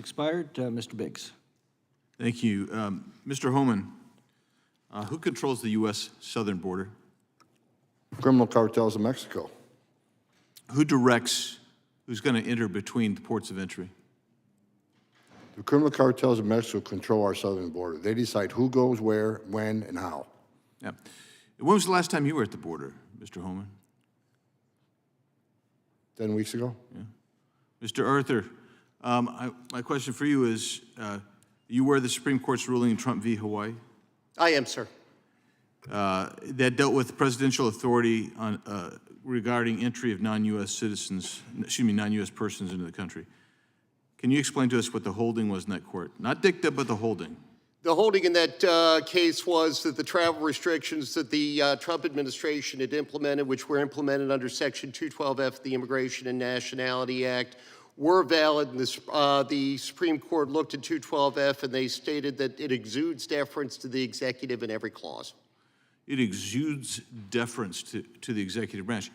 Expired. Mr. Biggs. Thank you. Mr. Homan, who controls the U.S. southern border? Criminal cartels in Mexico. Who directs who's going to enter between the ports of entry? The criminal cartels in Mexico control our southern border. They decide who goes where, when, and how. Yeah. When was the last time you were at the border, Mr. Homan? 10 weeks ago. Yeah. Mr. Arthur, my question for you is, you aware of the Supreme Court's ruling in Trump v. Hawaii? I am, sir. That dealt with presidential authority on, regarding entry of non-U.S. citizens, non-U.S. persons into the country. Can you explain to us what the holding was in that court? Not dicta, but the holding. The holding in that case was that the travel restrictions that the Trump administration had implemented, which were implemented under Section 212F of the Immigration and Nationality Act, were valid. And the Supreme Court looked at 212F and they stated that it exudes deference to the executive in every clause. It exudes deference to the executive branch.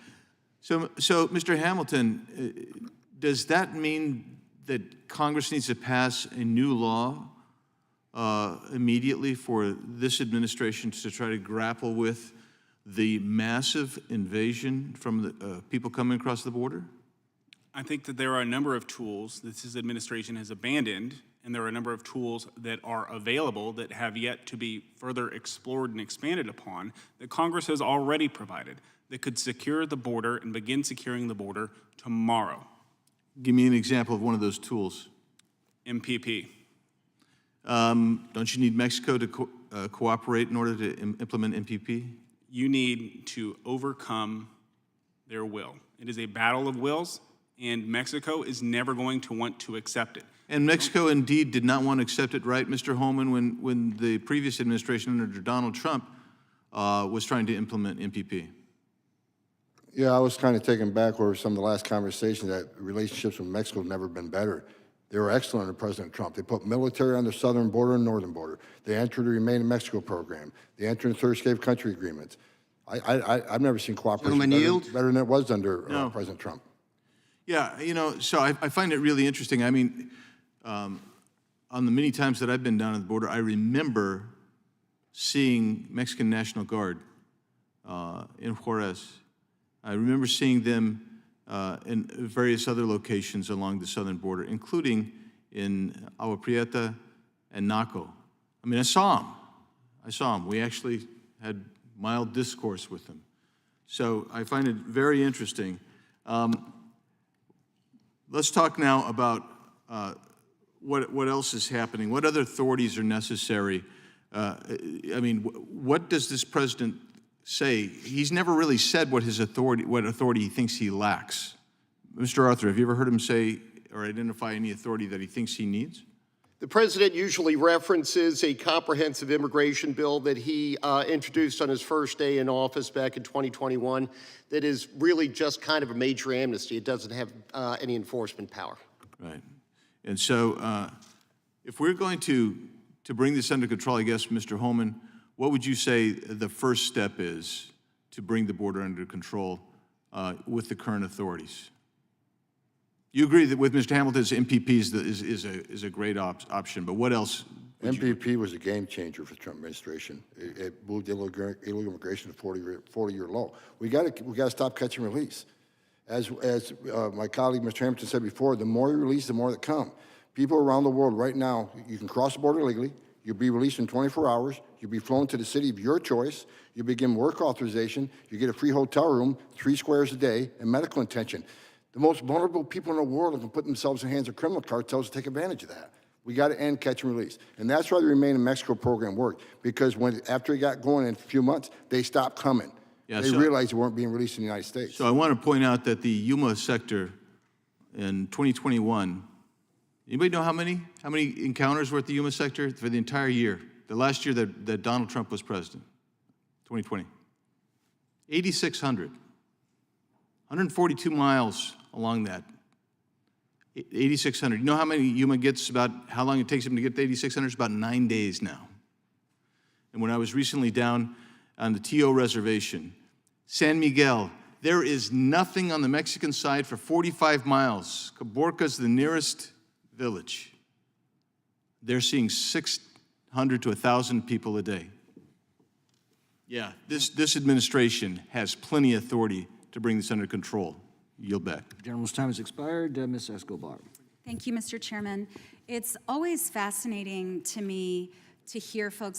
So Mr. Hamilton, does that mean that Congress needs to pass a new law immediately for this administration to try to grapple with the massive invasion from the people coming across the border? I think that there are a number of tools that this administration has abandoned, and there are a number of tools that are available that have yet to be further explored and expanded upon that Congress has already provided that could secure the border and begin securing the border tomorrow. Give me an example of one of those tools. MPP. Don't you need Mexico to cooperate in order to implement MPP? You need to overcome their will. It is a battle of wills, and Mexico is never going to want to accept it. And Mexico indeed did not want to accept it, right, Mr. Holman, when the previous administration under Donald Trump was trying to implement MPP? Yeah, I was kind of taken back over some of the last conversations that relationships with Mexico have never been better. They were excellent under President Trump. They put military on the southern border and northern border. They entered the Remain in Mexico program. They entered the third escape country agreements. I've never seen cooperation better than it was under President Trump. Yeah, you know, so I find it really interesting. I mean, on the many times that I've been down at the border, I remember seeing Mexican National Guard in Juarez. I remember seeing them in various other locations along the southern border, including in Agua Prieta and Naco. I mean, I saw them. We actually had mild discourse with them. So I find it very interesting. Let's talk now about what else is happening. What other authorities are necessary? I mean, what does this president say? He's never really said what authority he thinks he lacks. Mr. Arthur, have you ever heard him say or identify any authority that he thinks he needs? The president usually references a comprehensive immigration bill that he introduced on his first day in office back in 2021 that is really just kind of a major amnesty. It doesn't have any enforcement power. Right. And so if we're going to bring this under control, I guess, Mr. Holman, what would you say the first step is to bring the border under control with the current authorities? You agree that with Mr. Hamilton's MPP is a great option, but what else? MPP was a game changer for the Trump administration. It moved illegal immigration to 40-year low. We got to stop catch and release. As my colleague Mr. Hamilton said before, the more you release, the more that come. People around the world right now, you can cross the border legally. You'll be released in 24 hours. You'll be flown to the city of your choice. You begin work authorization. You get a free hotel room, 3 squares a day, and medical attention. The most vulnerable people in the world can put themselves in the hands of criminal cartels to take advantage of that. We got to end catch and release. And that's why the Remain in Mexico program worked, because after it got going in a few months, they stopped coming. Yeah, they realized they weren't being released in the United States. So I want to point out that the Yuma sector in 2021, anybody know how many encounters were at the Yuma sector for the entire year? The last year that Donald Trump was president, 2020. 8,600. 142 miles along that. 8,600. You know how many Yuma gets, about how long it takes him to get to 8,600? It's about 9 days now. And when I was recently down on the TO reservation, San Miguel, there is nothing on the Mexican side for 45 miles. Caborca's the nearest village. they're seeing 600 to 1,000 people a day. Yeah, this administration has plenty of authority to bring this under control. Yield back. Gentleman's time has expired. Ms. Escobar. Thank you, Mr. Chairman. It's always fascinating to me to hear folks